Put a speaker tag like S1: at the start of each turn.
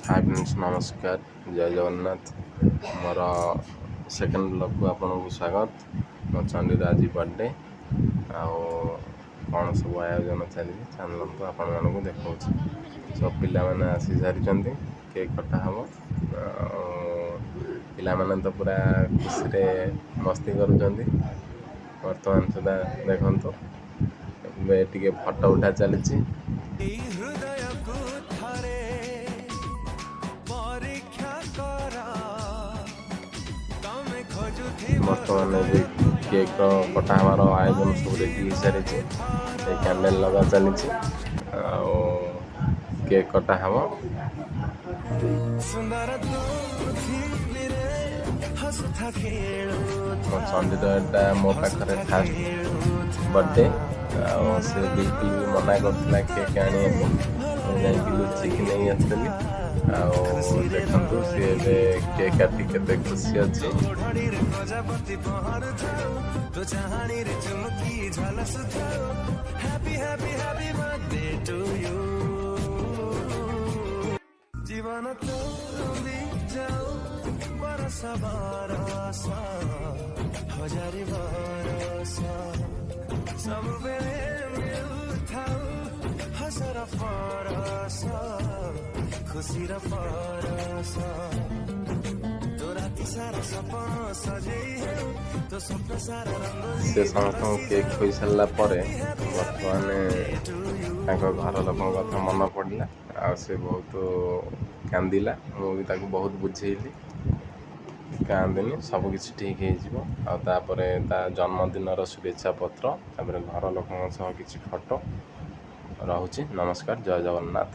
S1: Hi friends नमस्कार जय Jagannath more second blog को आपको स्वागत मो चंडीर आज बर्थडे कौन सब आयोजन चली चलते आपण देखा सब पिला मैंने आसी सारी केक कटा हम पाने तो पूरा खुशी मस्ती करुँच बर्तमान सुधा देखु टे फटो उठा चली बर्तमान केक कटा हमार आयोजन सब रेडी हो सारी कैंडल लगा चली केक कटा हम मो चंडीटा मो पाखे फास्ट बर्थडे से बिल्कुल भी मना करता केक आने लुचिकी नहीं आसली देखु सी केक काटी के खुशी अच्छी जीवन तो जाओ बरसा बरसा हजारी बरसा सब बेले मिलथाऊ हसर परसा खुशी र परसा तो राति सारा सपना सजेई है तो स्वप्न सारा रंग से समस्त केक खोई सारा परे बर्तमान घर लोक कथा मन पड़ा आ से बहुत कांदिला मुझे बहुत बुझेली कांदनी सबकि ठीक हो जन्मदिन शुभेच्छा पत्र घर लोक किसी फोटो रोचे। नमस्कार जय जगन्नाथ।